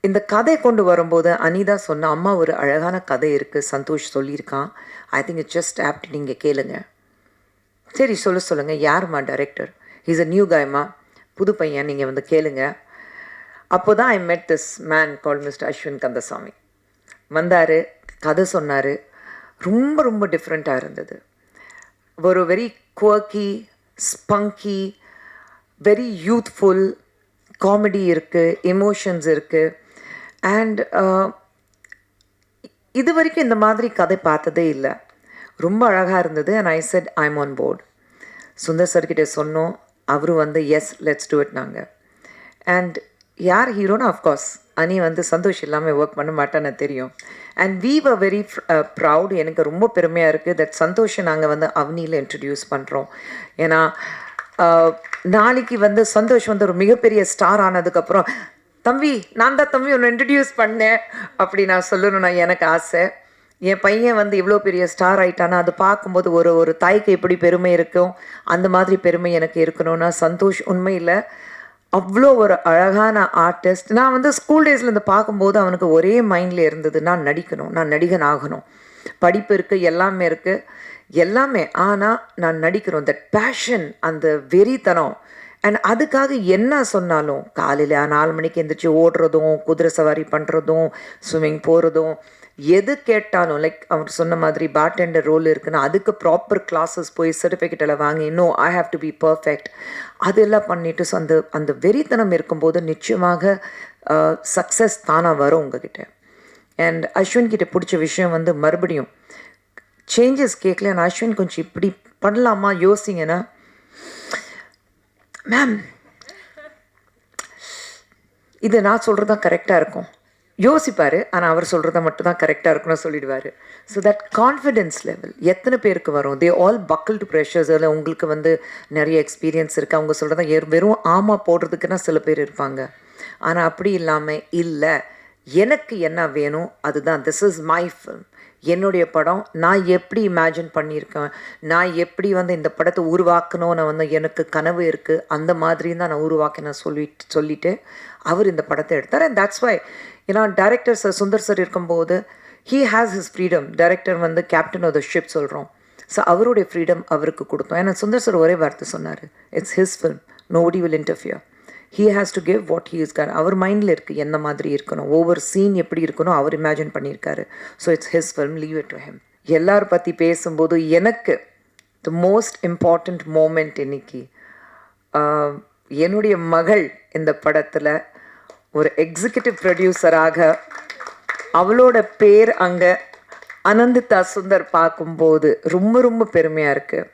இந்த கதை கொண்டு வரும்போது அனிதா சொன்ன அம்மா ஒரு அழகான கதை இருக்குது, சந்தோஷ் சொல்லியிருக்கான். I think it's just apt, நீங்கள் கேளுங்க. சரி சொல்லுங்கள், யாருமா டைரக்டர்? இஸ் அ நியூ கைமா, புது பையன், நீங்கள் வந்து கேளுங்க. அப்போ தான் I met this man call Mr Ashwin Kandasamy. வந்தார், கதை சொன்னார். ரொம்ப ரொம்ப டிஃப்ரெண்ட்டாக இருந்தது. ஒரு very quirky, spunky, very youthful, comedy இருக்குது, எமோஷன்ஸ் இருக்குது. அண்ட் இது வரைக்கும் இந்த மாதிரி கதை பார்த்ததே இல்லை. ரொம்ப அழகாக இருந்தது. And I said I'm on board. Sundar சார்கிட்ட சொன்னோம், அவரும் வந்து எஸ் லெட்ஸ் டூ இட் நாங்கள். அண்ட் யார் ஹீரோனா, அஃப்கோர்ஸ் அனி வந்து சந்தோஷ் இல்லாமல் ஒர்க் பண்ண மாட்டேன்னு தெரியும். And we were very proud. எனக்கு ரொம்ப பெருமையாக இருக்குது தட் சந்தோஷை நாங்கள் வந்து அவனியில் இன்ட்ரடியூஸ் பண்ணுறோம். ஏன்னா நாளைக்கு வந்து சந்தோஷ் வந்து ஒரு மிகப்பெரிய ஸ்டார் ஆனதுக்கப்புறம், தம்பி நான் தான் தம்பி ஒன்று இன்ட்ரடியூஸ் பண்ணேன் அப்படி நான் சொல்லணும்னா எனக்கு ஆசை. என் பையன் வந்து இவ்வளோ பெரிய ஸ்டார் ஆகிட்டானா அது பார்க்கும்போது ஒரு தாய்க்கு எப்படி பெருமை இருக்கும், அந்த மாதிரி பெருமை எனக்கு இருக்கணும்னா சந்தோஷ் உண்மையில் அவ்வளோ ஒரு அழகான ஆர்டிஸ்ட். நான் வந்து ஸ்கூல் டேஸ்லேருந்து பார்க்கும்போது அவனுக்கு ஒரே மைண்டில் இருந்தது, நான் நடிக்கணும், நான் நடிகன் ஆகணும். படிப்பு இருக்குது, எல்லாமே இருக்குது, எல்லாமே. ஆனால் நான் நடிக்கணும், தட் பேஷன், அந்த வெறித்தனம். அண்ட் அதுக்காக என்ன சொன்னாலும் காலையில் 4 மணிக்கு எழுந்திரிச்சு ஓடுறதும், குதிரை சவாரி பண்ணுறதும், ஸ்விம்மிங் போகிறதும், எது கேட்டாலும் லைக் அவர் சொன்ன மாதிரி பார்டெண்டர் ரோல் இருக்குன்னா அதுக்கு ப்ராப்பர் கிளாஸஸ் போய் சர்டிஃபிகேட் எல்லாம் வாங்கி, இன்னும் I have to be perfect, அதெல்லாம் பண்ணிவிட்டு. ஸோ அந்த வெறித்தனம் இருக்கும்போது நிச்சயமாக சக்ஸஸ் தானாக வரும் உங்ககிட்ட. அண்ட் அஸ்வின் கிட்ட பிடிச்ச விஷயம் வந்து மறுபடியும் சேஞ்சஸ் கேட்கல. நான் அஸ்வின் கொஞ்சம் இப்படி பண்ணலாமா யோசிங்கன்னா, மேம் இது நான் சொல்கிறது தான் கரெக்டாக இருக்கும் யோசிப்பார். ஆனால் அவர் சொல்கிறத மட்டும் தான் கரெக்டாக இருக்குன்னு சொல்லிடுவார். ஸோ தட் கான்ஃபிடென்ஸ் லெவல் எத்தனை பேருக்கு வரும்? They all buckled pressures. அதில் உங்களுக்கு வந்து நிறைய எக்ஸ்பீரியன்ஸ் இருக்குது. அவங்க சொல்கிறத வெறும் ஆமாம் போடுறதுக்குன்னா சில பேர் இருப்பாங்க. ஆனால் அப்படி இல்லாமல், இல்லை எனக்கு என்ன வேணும் அதுதான், திஸ் இஸ் மை ஃபில்ம், என்னுடைய படம், நான் எப்படி இமேஜின் பண்ணியிருக்கேன், நான் எப்படி வந்து இந்த படத்தை உருவாக்கணும்னு வந்து எனக்கு கனவு இருக்குது, அந்த மாதிரி தான் நான் உருவாக்கினேன் சொல்லிட்டு அவர் இந்த படத்தை எடுத்தார். அண்ட் தட்ஸ் வை, ஏன்னா டைரக்டர் சார் சுந்தர் சார் இருக்கும்போது he has his freedom. Director வந்து கேப்டன் ஆஃப் த ஷிப் சொல்கிறோம். ஸோ அவருடைய ஃப்ரீடம் அவருக்கு கொடுத்தோம். ஏன்னா சுந்தர் சார் ஒரே வார்த்தை சொன்னார், it's his film, nobody will interfere, he has to give what he is gone. அவர் மைண்டில் இருக்குது என்ன மாதிரி இருக்கணும், ஒவ்வொரு சீன் எப்படி இருக்கணும் அவர் இமேஜின் பண்ணியிருக்காரு. So it's his film, leave it to him. எல்லாரும் பற்றி பேசும்போது எனக்கு த மோஸ்ட் இம்பார்ட்டண்ட் மூமெண்ட் இன்னைக்கு, என்னுடைய மகள் இந்த படத்தில் ஒரு எக்ஸிக்யூட்டிவ் ப்ரொடியூசராக, அவளோட பேர் அங்கே அனந்திதா சுந்தர் பார்க்கும்போது ரொம்ப ரொம்ப பெருமையாக இருக்குது.